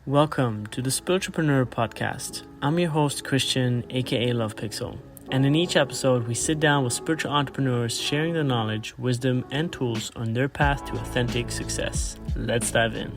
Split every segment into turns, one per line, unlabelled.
Welcome to the Spiritualpreneur Podcast. I'm your host, Christian, aka Love Pixel. And in each episode, we sit down with spiritual entrepreneurs sharing their knowledge, wisdom, and tools on their path to authentic success. Let's dive in.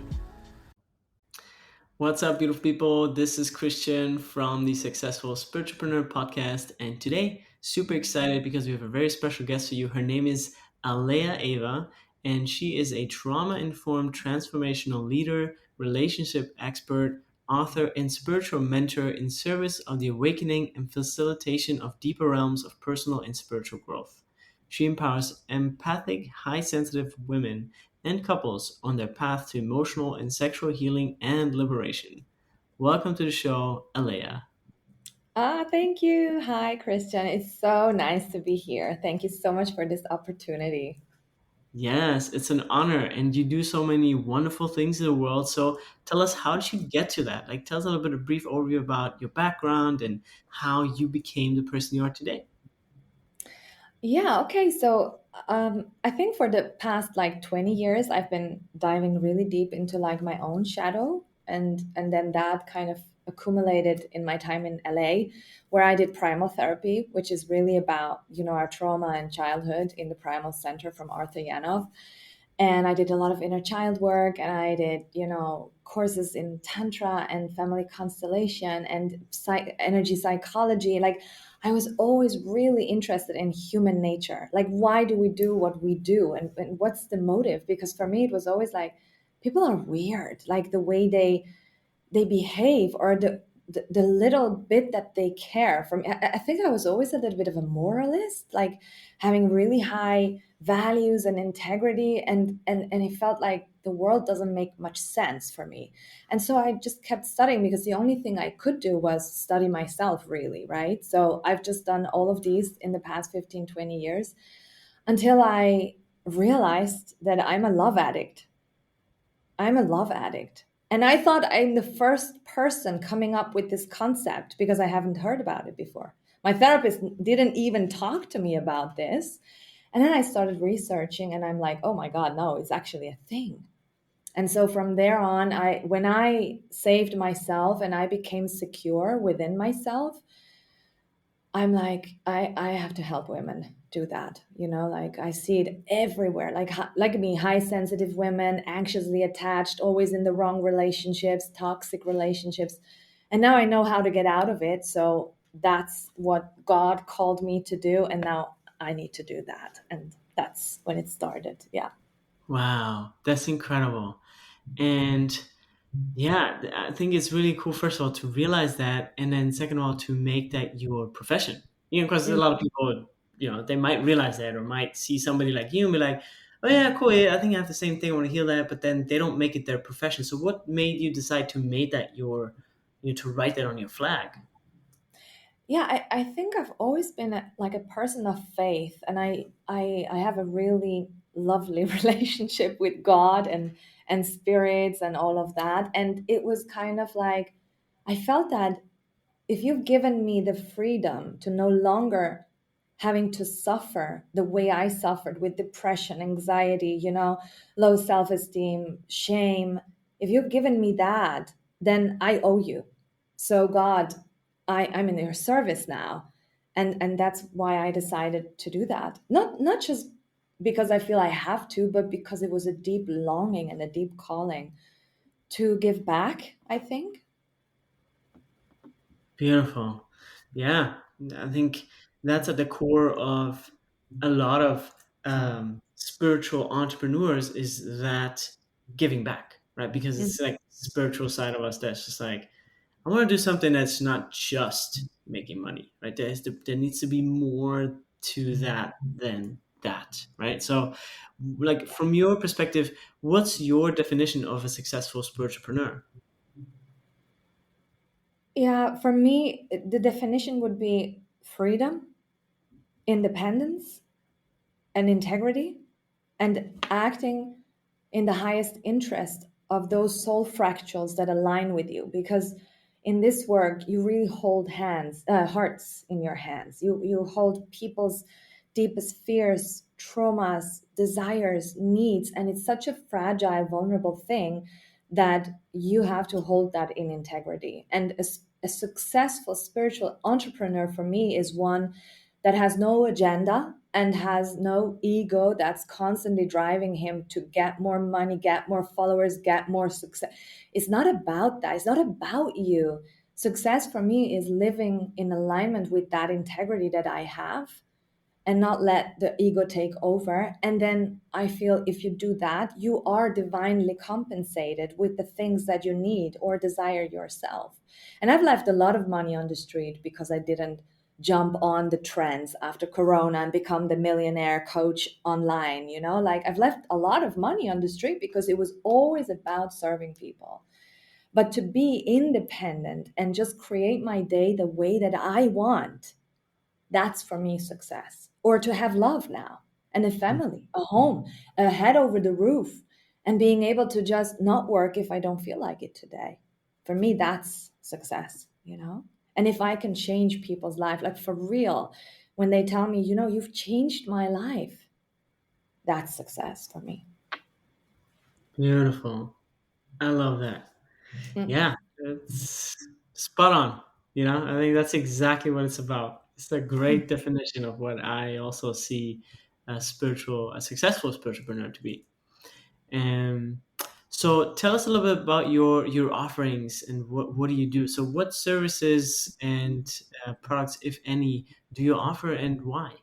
What's up, beautiful people? This is Christian from the Successful Spiritualpreneur Podcast. And today, super excited because we have a very special guest for you. Her name is Aleah Ava, and she is a trauma-informed transformational leader, relationship expert, author, and spiritual mentor in service of the awakening and facilitation of deeper realms of personal and spiritual growth. She empowers empathic, high sensitive women and couples on their path to emotional and sexual healing and liberation. Welcome to the show, Aleah.
Thank you. Hi, Christian. It's so nice to be here. Thank you so much for this opportunity.
Yes, it's an honor, and you do so many wonderful things in the world. So tell us, how did you get to that? Like, tell us a little bit of brief overview about your background and how you became the person you are today.
Yeah, okay. I think for the past 20 years, I've been diving really deep into my own shadow, and then that kind of accumulated in my time in LA, where I did primal therapy, which is really about, our trauma and childhood in the Primal Center from Arthur Yanov. And I did a lot of inner child work, and I did, courses in Tantra and family constellation and energy psychology. I was always really interested in human nature. Like, why do we do what we do? And what's the motive? Because for me, it was always like, people are weird, like the way they behave, or the little bit that they care. From I think I was always a little bit of a moralist, like having really high values and integrity, and it felt like the world doesn't make much sense for me. And so I just kept studying, because the only thing I could do was study myself, really, right? So I've just done all of these in the past 15, 20 years, until I realized that I'm a love addict. And I thought I'm the first person coming up with this concept, because I haven't heard about it before. My therapist didn't even talk to me about this. And then I started researching, and I'm like, oh my God, no, it's actually a thing. And so from there on, when I saved myself and I became secure within myself, I'm like, I have to help women do that. Like, I see it everywhere. Like me, high sensitive women, anxiously attached, always in the wrong relationships, toxic relationships. And now I know how to get out of it. So that's what God called me to do. And now I need to do that. And that's when it started. Yeah.
Wow, that's incredible. And yeah, I think it's really cool, first of all, to realize that, and then second of all, to make that your profession. Because a
Mm.
lot of people, they might realize that or might see somebody like you and be like, oh yeah, cool, yeah, I think I have the same thing, I want to heal that, but then they don't make it their profession. So what made you decide to make that to write that on your flag?
Yeah, I think I've always been like a person of faith, and I have a really lovely relationship with God and spirits and all of that. And it was kind of like, I felt that if you've given me the freedom to no longer having to suffer the way I suffered with depression, anxiety, low self-esteem, shame, if you've given me that, then I owe you. So God, I'm in your service now. And that's why I decided to do that. Not just because I feel I have to, but because it was a deep longing and a deep calling to give back, I think.
Beautiful. Yeah, I think that's at the core of a lot of spiritual entrepreneurs, is that giving back, right? Because it's like spiritual side of us that's just like, I want to do something that's not just making money, right? There needs to be more to that than that, right? So, like, from your perspective, what's your definition of a successful spiritualpreneur?
Yeah, for me, the definition would be freedom, independence, and integrity, and acting in the highest interest of those soul fractals that align with you. Because in this work, you really hold hearts in your hands. You hold people's deepest fears, traumas, desires, needs, and it's such a fragile, vulnerable thing that you have to hold that in integrity. And a successful spiritual entrepreneur for me is one that has no agenda and has no ego that's constantly driving him to get more money, get more followers, get more success. It's not about that. It's not about you. Success for me is living in alignment with that integrity that I have and not let the ego take over. And then I feel if you do that, you are divinely compensated with the things that you need or desire yourself. And I've left a lot of money on the street because I didn't jump on the trends after Corona and become the millionaire coach online. Like I've left a lot of money on the street because it was always about serving people. But to be independent and just create my day the way that I want, that's for me success. Or to have love now and a family, a home, a head over the roof, and being able to just not work if I don't feel like it today. For me, that's success. And if I can change people's life, like for real, when they tell me, you've changed my life, that's success for me.
Beautiful. I love that.
Mm.
Yeah, it's spot on. I think that's exactly what it's about. It's a great definition of what I also see a successful spiritualpreneur to be. And so, tell us a little bit about your offerings and what do you do? So, what services and products, if any, do you offer, and why?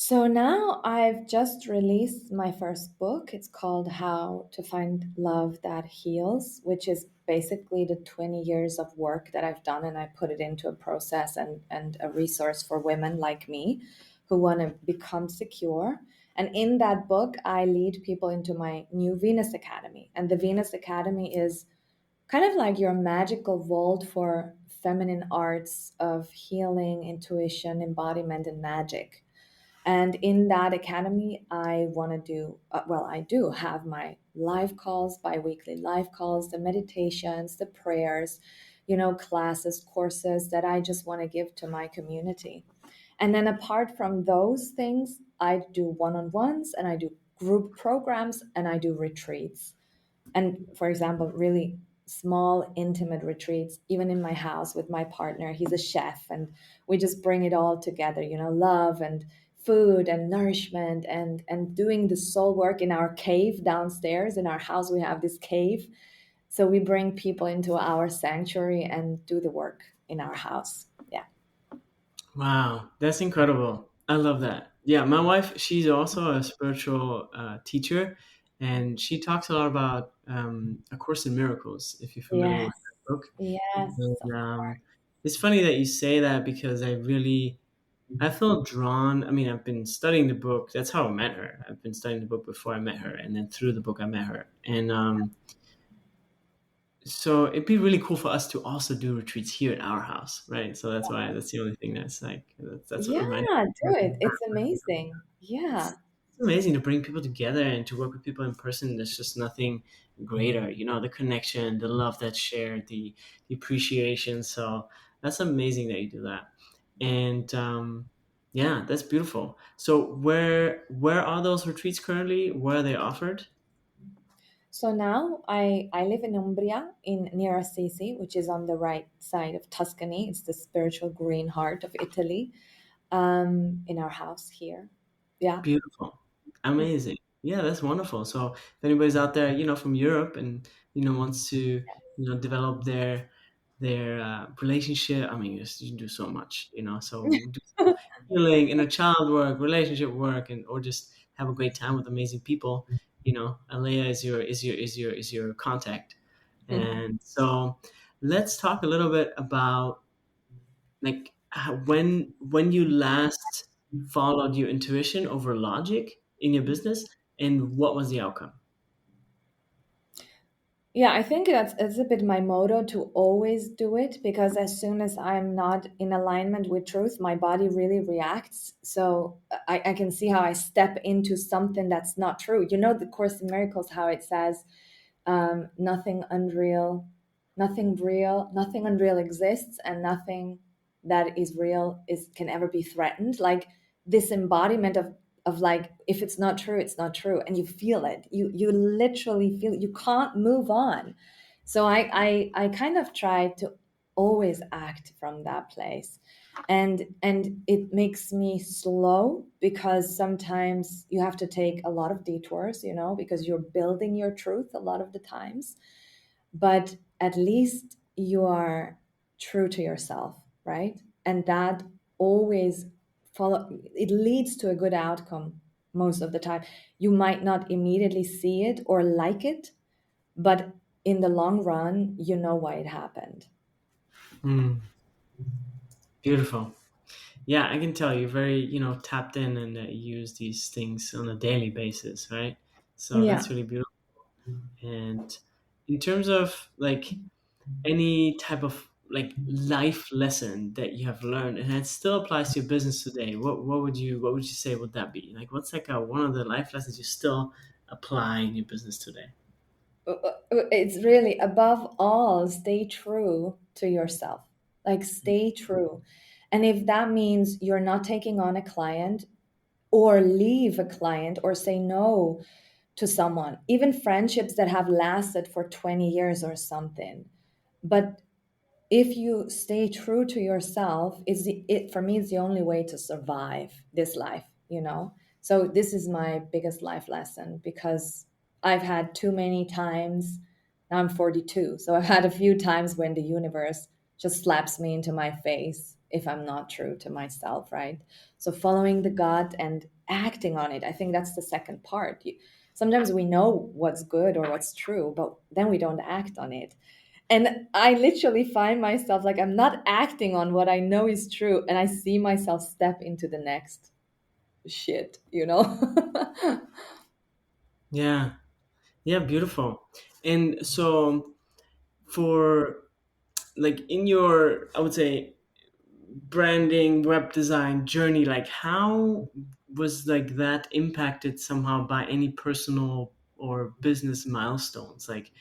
So now I've just released my first book. It's called How to Find Love That Heals, which is basically the 20 years of work that I've done. And I put it into a process and a resource for women like me who want to become secure. And in that book, I lead people into my new Venus Academy. And the Venus Academy is kind of like your magical vault for feminine arts of healing, intuition, embodiment, and magic. And in that academy, I want to I do have my live calls, bi-weekly live calls, the meditations, the prayers, classes, courses that I just want to give to my community. And then apart from those things, I do one-on-ones and I do group programs and I do retreats. And for example, really small, intimate retreats, even in my house with my partner. He's a chef, and we just bring it all together, love and food and nourishment and doing the soul work in our cave downstairs. In our house, we have this cave. So we bring people into our sanctuary and do the work in our house. Yeah.
Wow, that's incredible. I love that. Yeah, my wife, she's also a spiritual teacher, and she talks a lot about A Course in Miracles, if you're familiar with
Yes.
that book.
Yes,
And,
of course.
it's funny that you say that because I feel drawn. I mean, I've been studying the book. That's how I met her. I've been studying the book before I met her, and then through the book I met her. And so it'd be really cool for us to also do retreats here at our house, right? So that's the only thing that's like that's what
Yeah,
reminded
do
me.
it. It's amazing. Yeah.
It's amazing to bring people together and to work with people in person. There's just nothing greater, the connection, the love that's shared, the appreciation. So that's amazing that you do that. And yeah, that's beautiful. So where are those retreats currently? Where are they offered?
So now I live in Umbria in near Assisi, which is on the right side of Tuscany. It's the spiritual green heart of Italy. In our house here. Yeah.
Beautiful.
Mm.
Amazing. Yeah, that's wonderful. So if anybody's out there, from Europe and wants to, develop their relationship, I mean, you can do so much, so do healing, inner child work, relationship work, and or just have a great time with amazing people. Alea is your contact. And so let's talk a little bit about like when you last followed your intuition over logic in your business, and what was the outcome?
Yeah, I think that's a bit my motto to always do it because as soon as I'm not in alignment with truth, my body really reacts. So I can see how I step into something that's not true. The Course in Miracles, how it says, nothing unreal, nothing unreal exists, and nothing that is real is can ever be threatened. Like this embodiment of of like, if it's not true, it's not true, and you feel it. You literally feel it. You can't move on. So I kind of try to always act from that place, and it makes me slow because sometimes you have to take a lot of detours, because you're building your truth a lot of the times, but at least you are true to yourself, right? And that always follow it leads to a good outcome most of the time. You might not immediately see it or like it, but in the long run, you know why it happened.
Mm, beautiful. Yeah, I can tell you're very, tapped in and that you use these things on a daily basis, right? So
Yeah.
that's really beautiful. And in terms of like any type of like life lesson that you have learned and it still applies to your business today, what would you say would that be? Like what's like one of the life lessons you still apply in your business today?
It's really, above all, stay true to yourself. Like, stay true. And if that means you're not taking on a client, or leave a client, or say no to someone, even friendships that have lasted for 20 years or something. But if you stay true to yourself, it for me is the only way to survive this life. So this is my biggest life lesson, because I've had too many times. Now I'm 42, so I've had a few times when the universe just slaps me into my face if I'm not true to myself, right? So following the gut and acting on it, I think that's the second part. Sometimes we know what's good or what's true, but then we don't act on it. And I literally find myself like, I'm not acting on what I know is true, and I see myself step into the next shit.
Yeah. Yeah, beautiful. And so for like in your, I would say, branding web design journey, like how was like that impacted somehow by any personal or business milestones? Like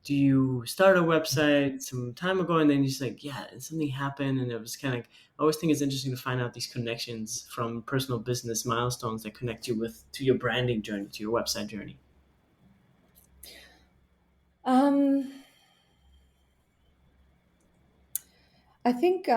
do you start a website some time ago and then you just like, yeah, and something happened and it was kind of like, I always think it's interesting to find out these connections from personal business milestones that connect you with to your branding journey, to your website journey.
um, I think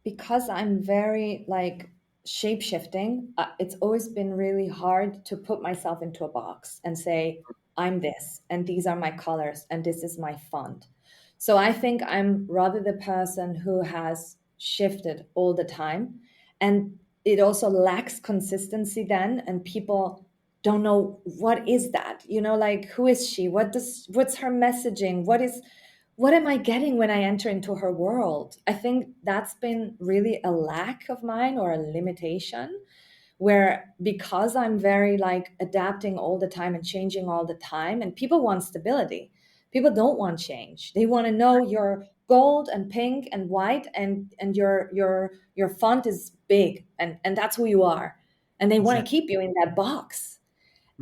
because I'm very like shape shifting, it's always been really hard to put myself into a box and say, I'm this, and these are my colors, and this is my font. So I think I'm rather the person who has shifted all the time. And it also lacks consistency then, and people don't know what is that, like, who is she? What's her messaging? What am I getting when I enter into her world? I think that's been really a lack of mine, or a limitation, where because I'm very like adapting all the time and changing all the time, and people want stability. People don't want change. They want to know you're gold and pink and white, and your font is big, and that's who you are. And they want to
Exactly.
keep you in that box.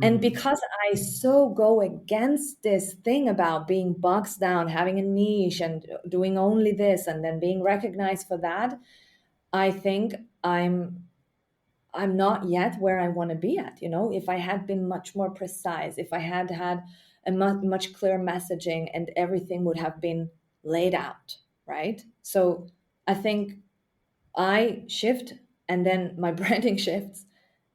And
Hmm.
because I so go against this thing about being boxed down, having a niche and doing only this and then being recognized for that, I think I'm not yet where I want to be at. If I had been much more precise, if I had had a much clearer messaging, and everything would have been laid out, right? So I think I shift, and then my branding shifts,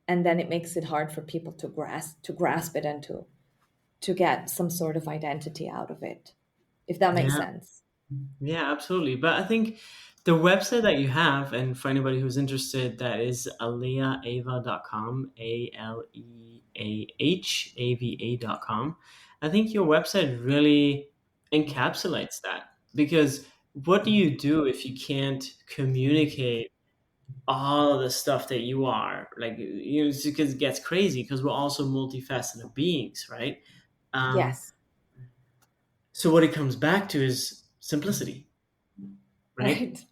and then it makes it hard for people to grasp it, and to get some sort of identity out of it, if that makes
Yeah.
sense.
Yeah, absolutely. But I think the website that you have, and for anybody who's interested, that is aleahava.com, AleahAva.com. I think your website really encapsulates that because what do you do if you can't communicate all of the stuff that you are? Like, it's because it gets crazy because we're also multifaceted beings, right? Um,
Yes.
so what it comes back to is simplicity, right?
Right.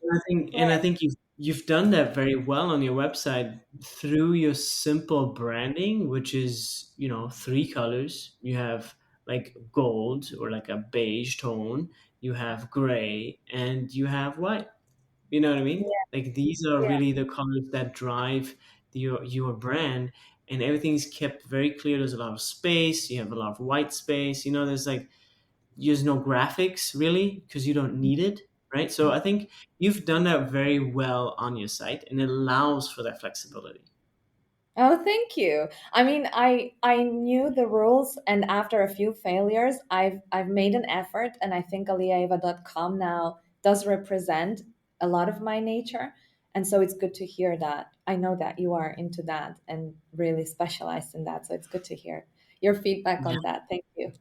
And I think you've done that very well on your website through your simple branding, which is three colors. You have like gold or like a beige tone. You have gray and you have white. You know what I mean?
Yeah.
Like these are
Yeah.
really the colors that drive your brand, and everything's kept very clear. There's a lot of space. You have a lot of white space. There's like use no graphics really because you don't need it, right? So I think you've done that very well on your site, and it allows for that flexibility.
Oh, thank you. I mean, I knew the rules, and after a few failures, I've made an effort, and I think aleahava.com now does represent a lot of my nature. And so it's good to hear that. I know that you are into that and really specialized in that. So it's good to hear your feedback
Yeah,
on that. Thank you.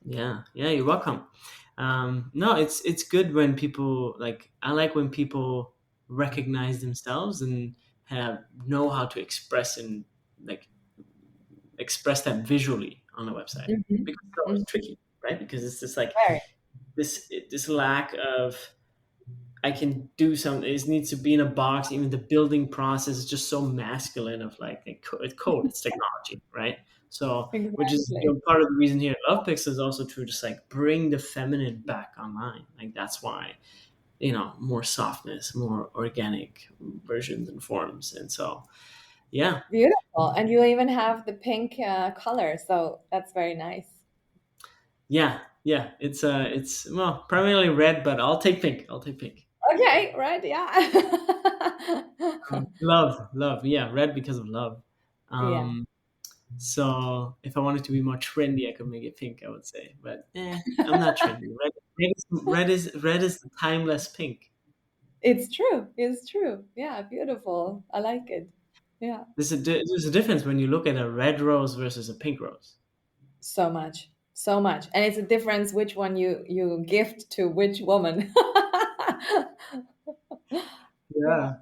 yeah, yeah. You're welcome. No, it's good when people like. I like when people recognize themselves and have know how to express and like express that visually on the website,
Mhm.
because it's always
Mhm.
tricky, right? Because it's just like
Very.
this lack of I can do something. It needs to be in a box. Even the building process is just so masculine of like it's code, it's technology, right? So, which is
Exactly.
part of the reason here at Love Pix is also to just like bring the feminine back online. Like that's why more softness, more organic versions and forms, and so yeah,
Beautiful. And you even have the pink color. So that's very nice.
yeah, yeah. It's well primarily red, but I'll take pink. I'll take pink.
Okay, right, yeah.
Love, love, yeah, red because of love.
Yeah.
Um, So if I wanted to be more trendy, I could make it pink, I would say. But I'm not trendy. Red is the timeless pink.
It's true. It's true. Yeah, beautiful. I like it. Yeah.
There's a difference when you look at a red rose versus a pink rose.
So much. So much. And it's a difference which one you gift to which woman. Yeah.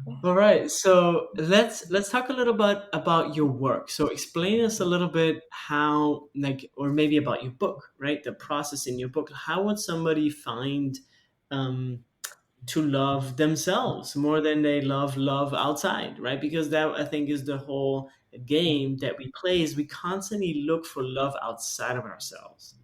Yeah. All right. So let's talk a little bit about your work. So explain us a little bit how like or maybe about your book, right? The process in your book. How would somebody find um to love themselves more than they love outside, right? Because that I think is the whole game that we play is we constantly look for love outside of ourselves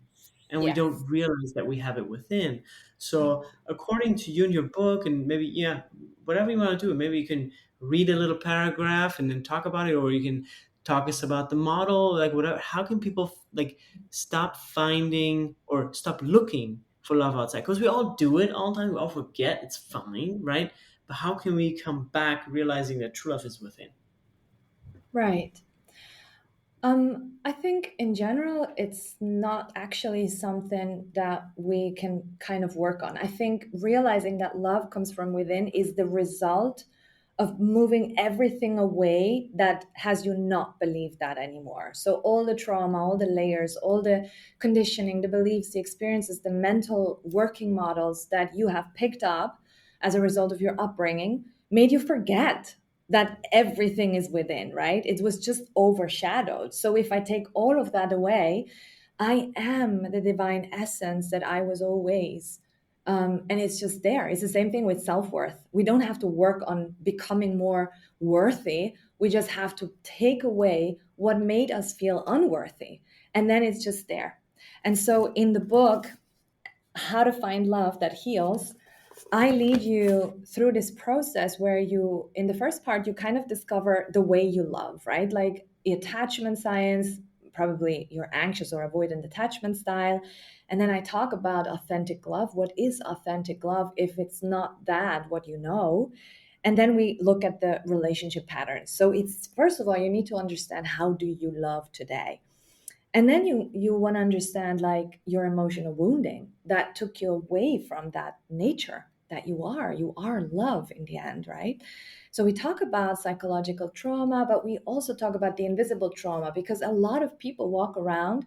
and we don't
Yes.
realize that we have it within. So according to you in your book, and maybe yeah, whatever you want to do, maybe you can read a little paragraph and then talk about it, or you can talk us about the model, like whatever. How can people like stop finding or stop looking for love outside? Because we all do it all the time, we all forget, it's fine, right? But how can we come back realizing that true love is within?
Right. I think in general, it's not actually something that we can kind of work on. I think realizing that love comes from within is the result of moving everything away that has you not believe that anymore. So, all the trauma, all the layers, all the conditioning, the beliefs, the experiences, the mental working models that you have picked up as a result of your upbringing made you forget that everything is within, right? It was just overshadowed. So if I take all of that away, I am the divine essence that I was always. And it's just there. It's the same thing with self worth. We don't have to work on becoming more worthy. We just have to take away what made us feel unworthy. And then it's just there. And so in the book, How to Find Love That Heals, I lead you through this process where you, in the first part, you kind of discover the way you love, right? Like attachment science, probably your anxious or avoidant attachment style. And then I talk about authentic love. What is authentic love if it's not that, what you know? And then we look at the relationship patterns. So it's first of all, you need to understand how do you love today? And then you want to understand like your emotional wounding that took you away from that nature that you are love in the end, right? So we talk about psychological trauma, but we also talk about the invisible trauma because a lot of people walk around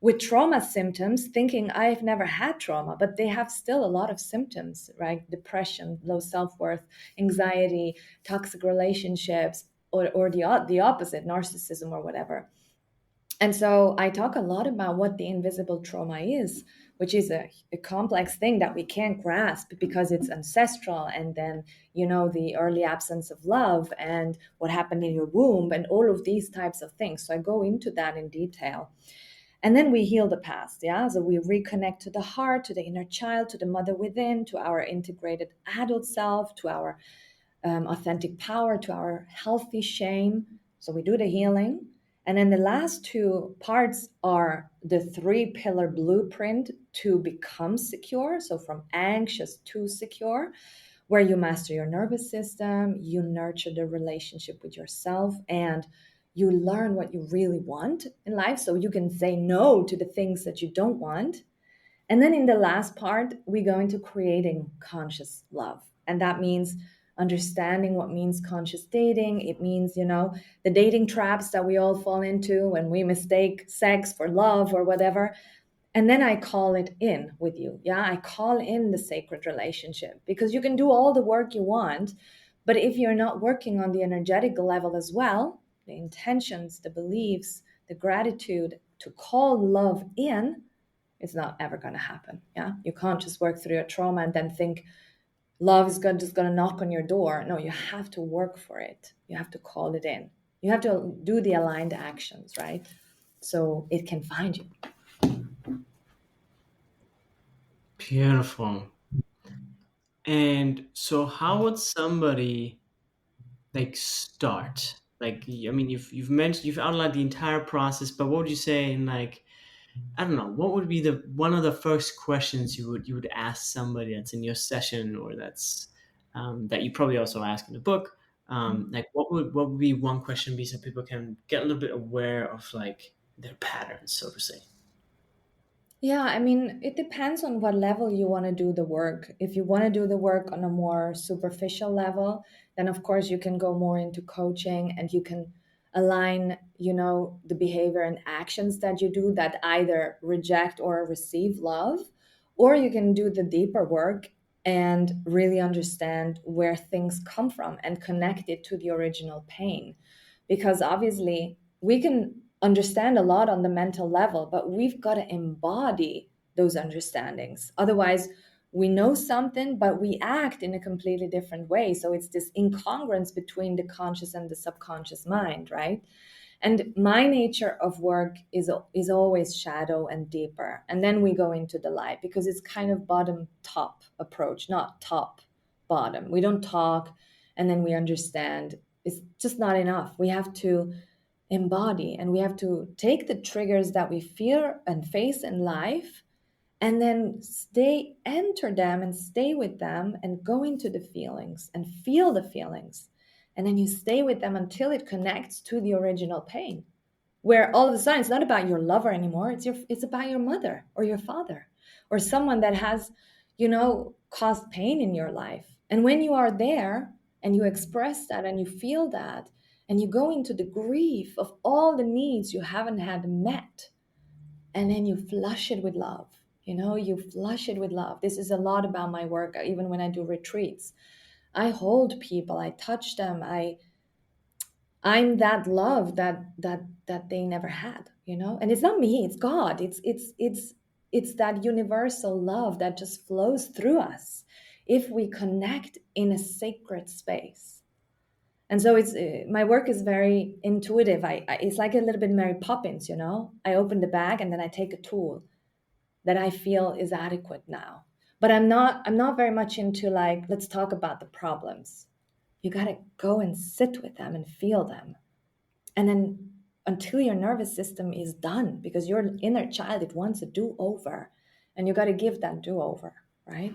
with trauma symptoms thinking I've never had trauma, but they have still a lot of symptoms, right? Depression, low self-worth, anxiety, toxic relationships, or the opposite, narcissism or whatever. And so I talk a lot about what the invisible trauma is, which is a complex thing that we can't grasp because it's ancestral. And then, the early absence of love and what happened in your womb and all of these types of things. So I go into that in detail. And then we heal the past. Yeah. So we reconnect to the heart, to the inner child, to the mother within, to our integrated adult self, to our authentic power, to our healthy shame. So we do the healing. And then the last two parts are the three pillar blueprint to become secure. So from anxious to secure, where you master your nervous system, you nurture the relationship with yourself, and you learn what you really want in life so you can say no to the things that you don't want. And then in the last part, we go into creating conscious love. And that means understanding what means conscious dating. It means, the dating traps that we all fall into when we mistake sex for love or whatever. And then I call it in with you. Yeah, I call in the sacred relationship, because you can do all the work you want. But if you're not working on the energetic level as well, the intentions, the beliefs, the gratitude to call love in, it's not ever going to happen. Yeah, you can't just work through your trauma and then think love is just going to knock on your door. No, you have to work for it. You have to call it in. You have to do the aligned actions, right? So it can find you.
Beautiful. And so, how would somebody like start? Like, I mean, you've mentioned, you've outlined the entire process, but what would you say in like, I don't know, what would be the one of the first questions you would ask somebody that's in your session, or that's that you probably also ask in the book? Like, what would be one question be so people can get a little bit aware of like their patterns, so to say?
Yeah, I mean, it depends on what level you want to do the work. If you want to do the work on a more superficial level, then of course you can go more into coaching, and you can align, the behavior and actions that you do that either reject or receive love. Or you can do the deeper work and really understand where things come from and connect it to the original pain. Because obviously, we can understand a lot on the mental level, but we've got to embody those understandings. Otherwise, we know something, but we act in a completely different way. So it's this incongruence between the conscious and the subconscious mind, right? And my nature of work is always shadow and deeper. And then we go into the light, because it's kind of bottom top approach, not top bottom. We don't talk and then we understand. It's just not enough. We have to embody, and we have to take the triggers that we fear and face in life, and then enter them and stay with them and go into the feelings and feel the feelings. And then you stay with them until it connects to the original pain, where all of a sudden it's not about your lover anymore. It's about your mother or your father or someone that has, caused pain in your life. And when you are there and you express that and you feel that, and you go into the grief of all the needs you haven't had met, and then you flush it with love. You flush it with love. This is a lot about my work. Even when I do retreats, I hold people, I touch them, I'm that love that they never had. And it's not me, it's God. It's that universal love that just flows through us if we connect in a sacred space. And so it's my work is very intuitive. It's like a little bit Mary Poppins. I open the bag and then I take a tool that I feel is adequate now. But I'm not very much into like, let's talk about the problems. You got to go and sit with them and feel them. And then until your nervous system is done, because your inner child, it wants a do-over, and you got to give that do-over, right?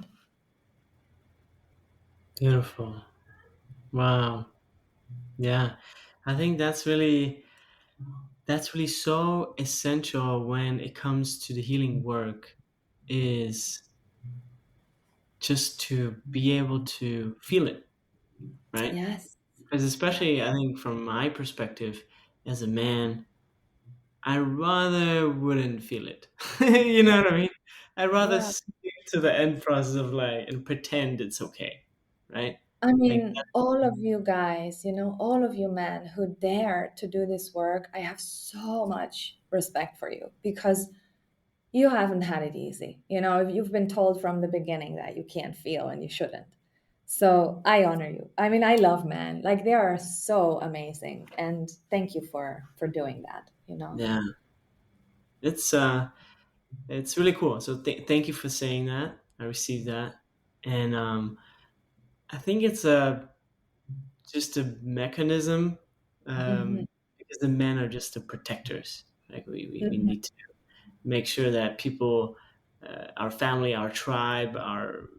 Beautiful. Wow. Yeah. I think that's really so essential when it comes to the healing work, is just to be able to feel it, right?
Yes.
Because
Yeah.
especially I think from my perspective as a man, I rather wouldn't feel it. You know what I mean? I'd rather
Yeah.
stick to the end process of like and pretend it's okay, right?
I
Like
mean, all of you guys, all of you men who dare to do this work, I have so much respect for you, because you haven't had it easy. If you've been told from the beginning that you can't feel and you shouldn't. So I honor you. I mean, I love men. Like, they are so amazing. And thank you for doing that.
yeah, it's uh it's really cool. So thank you for saying that. I received that, and I think it's just a mechanism,
Hmm.
because the men are just the protectors. Like we
Hmm.
need to make sure that people, our family, our tribe, our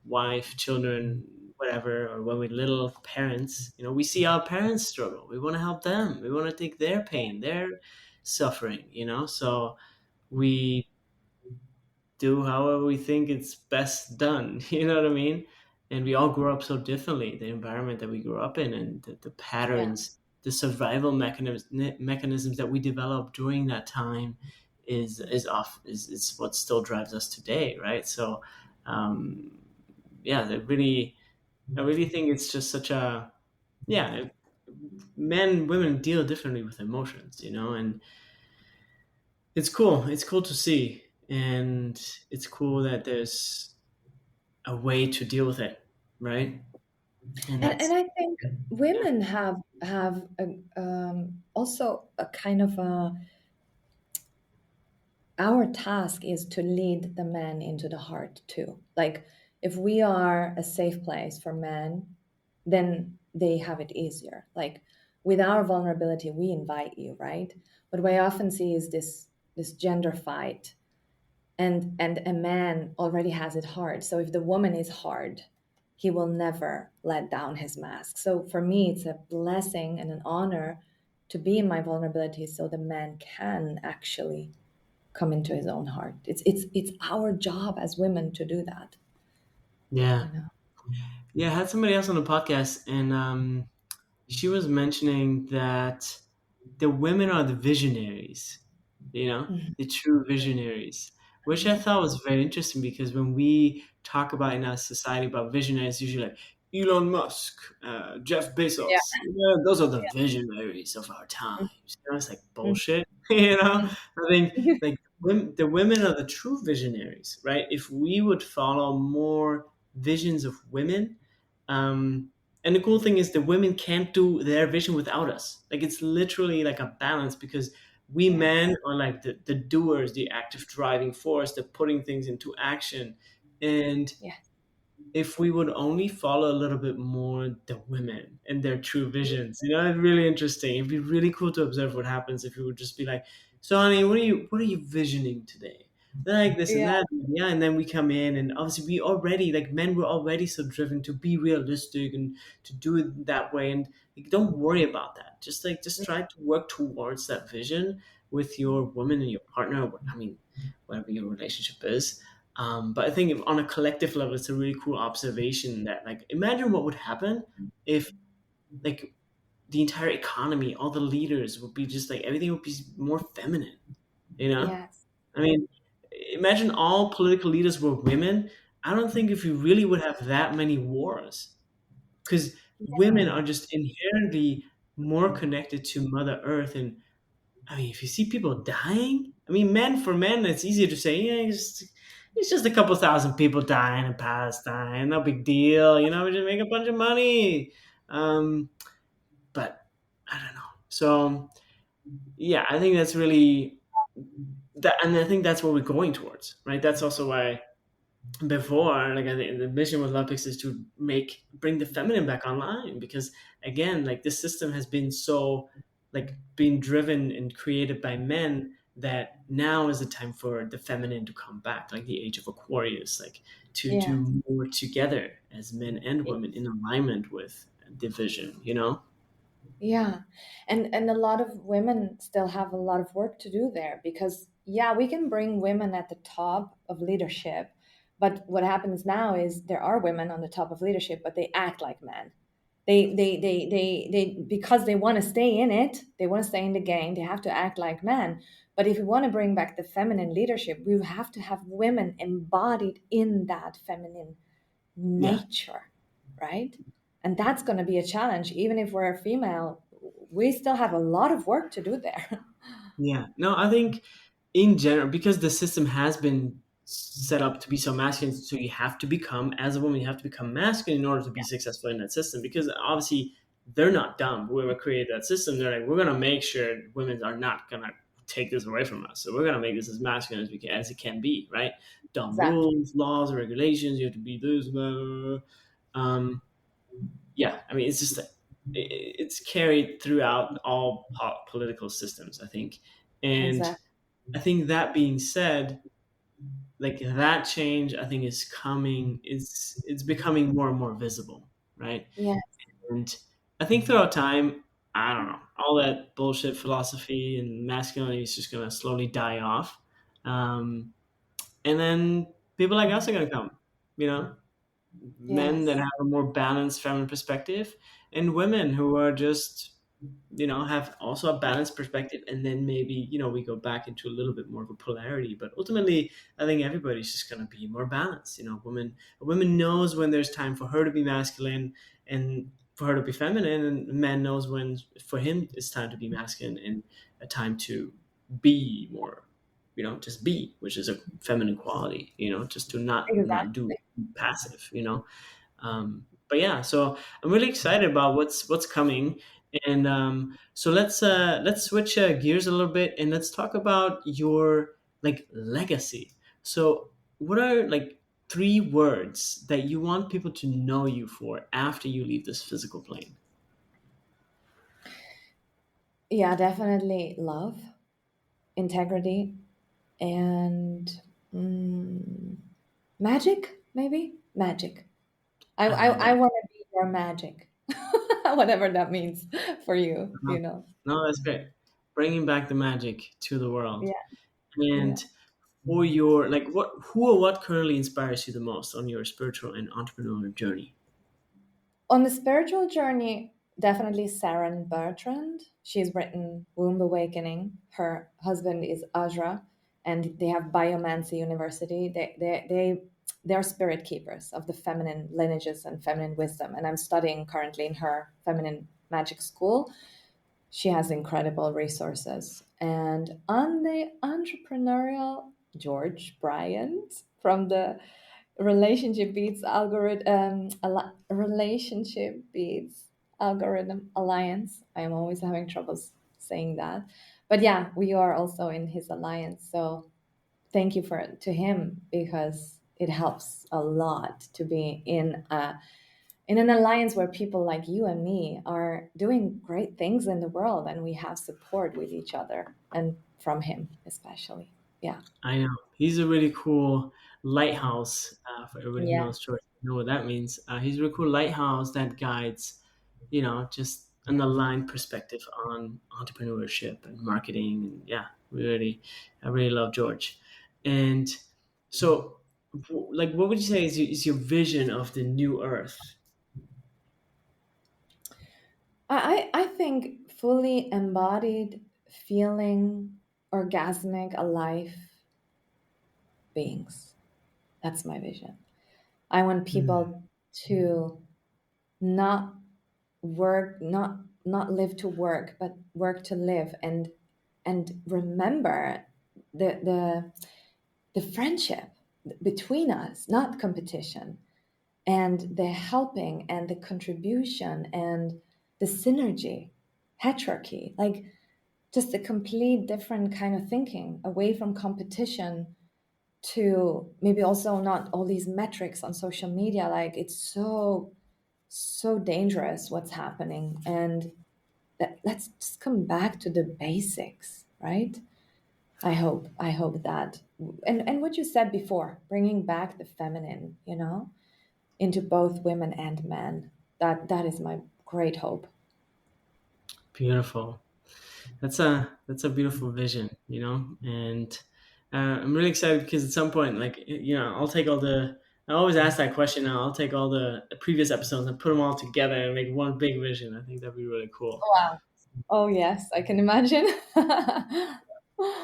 wife, children, whatever, or when we're little parents, we see our parents struggle. We want to help them. We want to take their pain, their suffering. So we do however we think it's best done. You know what I mean? And we all grow up so differently. The environment that we grew up in, and the
Yeah.
patterns, the survival mechanisms that we develop during that time is what still drives us today, right? So, um, yeah, I really think it's just such a yeah. Men, women deal differently with emotions, and it's cool. It's cool to see, and it's cool that there's a way to deal with it, right? And
And
that's
I think
yeah,
women have also a kind of a, our task is to lead the men into the heart too. Like if we are a safe place for men, then they have it easier. Like with our vulnerability, we invite you, right? But what I often see is this gender fight, and a man already has it hard. So if the woman is hard, he will never let down his mask. So for me, it's a blessing and an honor to be in my vulnerability, so the man can actually come into his own heart. It's our job as women to do that,
yeah,
you know.
yeah. I had somebody else on the podcast, and she was mentioning that the women are the visionaries,
Mhm.
the true visionaries, which I thought was very interesting because when we talk about in our society about visionaries, usually like Elon Musk, Jeff
Yeah.
Bezos, those are the visionaries of our times. It's like
Mhm.
bullshit.
Mhm.
I think like the women are the true visionaries, right? If we would follow more visions of women, and the cool thing is the women can't do their vision without us. Like it's literally like a balance because we
Yes.
men are like the doers, the active driving force, the putting things into action. And
Yes.
if we would only follow a little bit more the women and their true visions, it's really interesting. It'd be really cool to observe what happens if we would just be like, so honey, what are you visioning today? Like this and
Yeah.
that, yeah, and then we come in, and obviously we already like men were already so driven to be realistic and to do it that way, and like, don't worry about that. Just try to work towards that vision with your woman and your partner. I mean, whatever your relationship is, but I think if on a collective level, it's a really cool observation that, like, imagine what would happen if, like, the entire economy, all the leaders would be just like everything would be more feminine. You know,
Yes.
I mean, imagine all political leaders were women. I don't think if you really would have that many wars because women
Yeah.
are just inherently more connected to Mother Earth. And I mean, if you see people dying, I mean, men for men, it's easier to say, yeah, it's just a couple thousand people dying in Palestine, no big deal, we just make a bunch of money. Um, but I don't know. So yeah, I think that's really that, and I think that's what we're going towards, right? That's also why before, like, I think the mission with Olympics is to bring the feminine back online because again, like, this system has been so, like, being driven and created by men that now is the time for the feminine to come back, like the age of Aquarius, like to
Yeah.
do more together as men and women in alignment with division,
Yeah. And a lot of women still have a lot of work to do there because yeah, we can bring women at the top of leadership, but what happens now is there are women on the top of leadership, but they act like men. They because they want to stay in it, they want to stay in the game, they have to act like men. But if we want to bring back the feminine leadership, we have to have women embodied in that feminine
Yeah.
nature, right? And that's going to be a challenge. Even if we're a female, we still have a lot of work to do there.
Yeah. No, I think in general, because the system has been set up to be so masculine, so you have to become, as a woman, you have to become masculine in order to be successful in that system. Because obviously, they're not dumb. Whoever created that system, they're like, we're gonna make sure women are not gonna take this away from us. So we're gonna make this as masculine as we can, as it can be, right? Dumb
Exactly.
rules, laws, regulations. You have to be this. Blah, blah, blah. Yeah, I mean, it's just that. it's carried throughout all political systems, I think. And
Exactly.
I think that being said, like that change, I think is coming. It's becoming more and more visible, right?
Yeah.
And I think throughout time, I don't know, all that bullshit philosophy and masculinity is just gonna slowly die off, and then people like us are gonna come. You know, men that
Yes.
have a more balanced feminine perspective, and women who are just, have also a balanced perspective, and then maybe, we go back into a little bit more of a polarity. But ultimately, I think everybody's just going to be more balanced. A woman knows when there's time for her to be masculine and for her to be feminine, and a man knows when for him it's time to be masculine and a time to be more, just be, which is a feminine quality, just to not do
Exactly.
passive. But yeah, so I'm really excited about what's coming, and so let's switch gears a little bit, and let's talk about your like legacy. So, what are like three words that you want people to know you for after you leave this physical plane?
Yeah, definitely love, integrity, and mm, magic, maybe magic. I
I
I,
love
I
that.
want to be your magic, whatever that means for you.
Uh-huh. No, that's great. Bringing back the magic to the world,
Yeah, yeah.
and for your like, who or what currently inspires you the most on your spiritual and entrepreneurial journey?
On the spiritual journey, definitely Saren Bertrand. She's written Womb Awakening. Her husband is Ajra, and they have Biomancy University. They're spirit keepers of the feminine lineages and feminine wisdom. And I'm studying currently in her feminine magic school. She has incredible resources. And on the entrepreneurial, George Bryant from the Relationship Beats algorithm, Relationship Beats Algorithm Alliance. I am always having troubles saying that. But yeah, we are also in his alliance. So thank you for to him because it helps a lot to be in an alliance where people like you and me are doing great things in the world and we have support with each other and from him especially. Yeah.
I know he's a really cool lighthouse. For everybody who
Yeah.
knows church, know what that means. He's a really cool lighthouse that guides, just an aligned perspective on entrepreneurship and marketing. And yeah, I really love George. And so, like, what would you say is your vision of the new Earth?
I think fully embodied, feeling orgasmic, alive beings. That's my vision. I want
Mm,
people to not not live to work, but work to live, and remember the the friendship between us, not competition, and the helping and the contribution and the synergy, hierarchy, like just a complete different kind of thinking away from competition to maybe also not all these metrics on social media. Like it's so dangerous what's happening, and let's just come back to the basics, right? I hope that, and what you said before, bringing back the feminine, into both women and men. That is my great hope.
beautiful. That's a beautiful vision, and I'm really excited because at some point, like, I'll take all the. I always ask that question. Now I'll take all the previous episodes and put them all together and make one big vision. I think that'd be really cool.
Wow. Oh yes, I can imagine.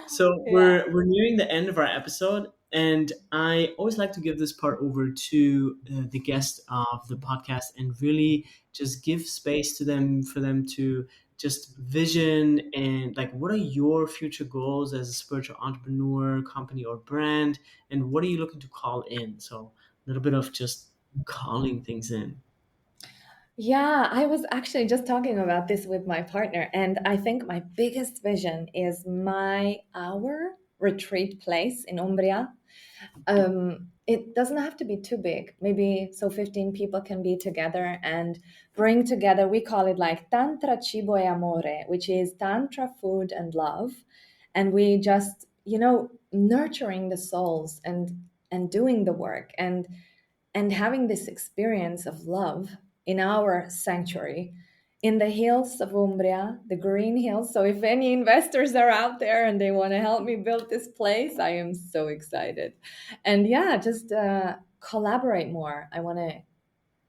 So
Yeah.
we're nearing the end of our episode, and I always like to give this part over to the guest of the podcast and really just give space to them for them to just vision and like what are your future goals as a spiritual entrepreneur, company, or brand, and what are you looking to call in? So a little bit of just calling things in.
Yeah, I was actually just talking about this with my partner, and I think my biggest vision is our retreat place in Umbria. It doesn't have to be too big. Maybe so 15 people can be together and bring together, we call it like Tantra Cibo e Amore, which is Tantra, food, and love. And we just, nurturing the souls and doing the work and having this experience of love in our sanctuary in the hills of Umbria, the green hills. So if any investors are out there and they want to help me build this place, I am so excited. And yeah, just collaborate more. I want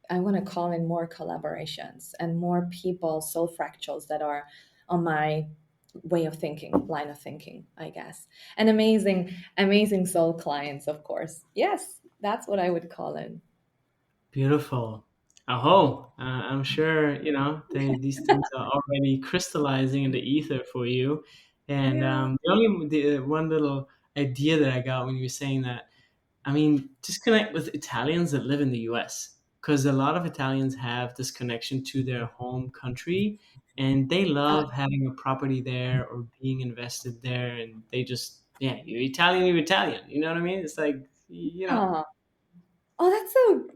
to call in more collaborations and more people, soul fractals that are on my way of thinking, line of thinking, I guess. And amazing soul clients, of course. Yes, that's what I would call it.
Beautiful. Oh, I'm sure these things are already crystallizing in the ether for you. And
Yeah.
the one little idea that I got when you were saying that, I mean, just connect with Italians that live in the U.S. because a lot of Italians have this connection to their home country, and they
Uh,
love having a property there or being invested there, and they just, yeah, you're Italian, you're Italian. You know what I mean? It's like,
yeah. Oh,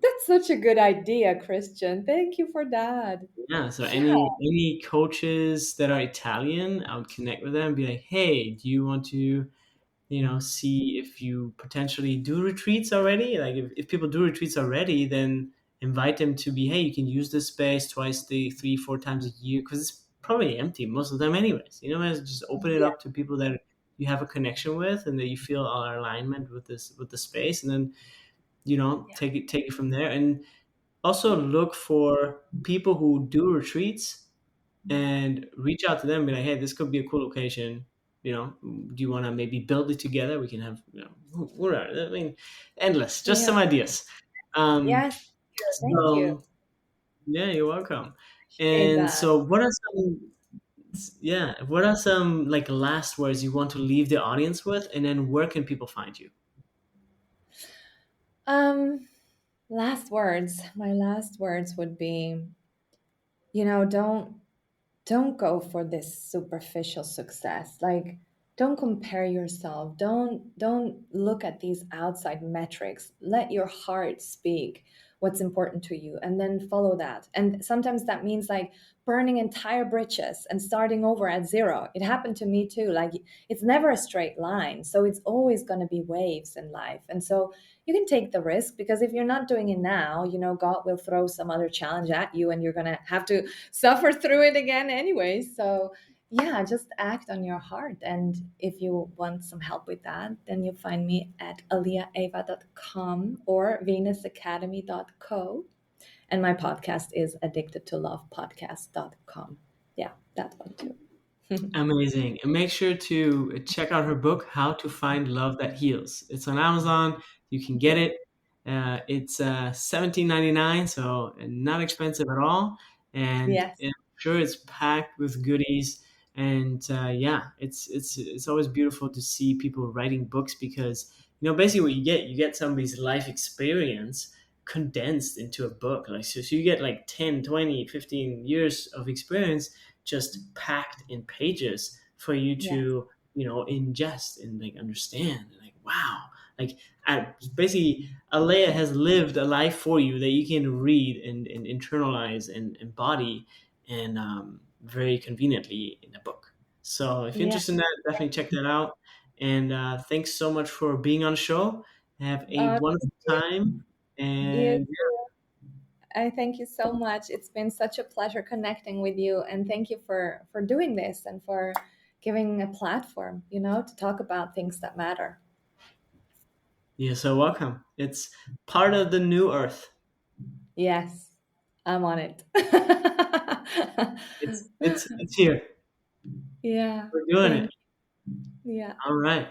that's such a good idea, Christian. Thank you for that.
Yeah, so
Yeah.
any coaches that are Italian, I would connect with them and be like, "Hey, do you want to, see if you potentially do retreats already? Like if people do retreats already, then invite them to be, hey, you can use this space twice, three, 4 times a year because it's probably empty most of the time anyways. Just open it
Yeah.
up to people that you have a connection with and that you feel are alignment with the space, and then
Yeah.
take it from there. And also look for people who do retreats and reach out to them and be like, hey, this could be a cool location. Do you want to maybe build it together? We can have, whatever. I mean, endless, just
Yeah.
some ideas. Um,
Yes. Thank you.
so, yeah, you're welcome.
Appreciate
And
that.
so, what are some like last words you want to leave the audience with? And then where can people find you?
Um, Last words. My last words would be, don't go for this superficial success. Like, don't compare yourself. Don't look at these outside metrics. Let your heart speak what's important to you and then follow that. And sometimes that means like burning entire bridges and starting over at zero. It happened to me too. Like, it's never a straight line, so it's always going to be waves in life. And so you can take the risk, because if you're not doing it now, God will throw some other challenge at you and you're going to have to suffer through it again anyway. So yeah, just act on your heart. And if you want some help with that, then you find me at aleahava.com or venusacademy.co. And my podcast is addicted to love podcast.com. Yeah, that one too.
Amazing. And make sure to check out her book, How to Find Love That Heals. It's on Amazon. You can get it. It's 17.99, so not expensive at all. And
Yes.
I'm sure it's packed with goodies. And yeah, it's always beautiful to see people writing books because basically what you get somebody's life experience condensed into a book. Like so you get like 10, 20, 15 years of experience just packed in pages for you
Yes.
to ingest and like understand. Like wow, like basically Alea has lived a life for you that you can read and internalize and embody, and very conveniently in a book. So if you're
Yeah.
interested in that, definitely check that out. And thanks so much for being on the show. Have a wonderful
You,
time.
you
And
I thank you so much. It's been such a pleasure connecting with you, and thank you for doing this and for giving a platform, to talk about things that matter.
you're so welcome. It's part of the new earth.
Yes, I'm on it.
It's here.
Yeah,
We're doing it.
thank you. Yeah.
All right.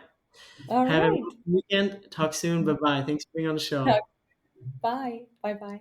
All
Have a
right.
wonderful weekend. Talk soon. Bye bye. Thanks for being on the show.
Bye. Bye bye.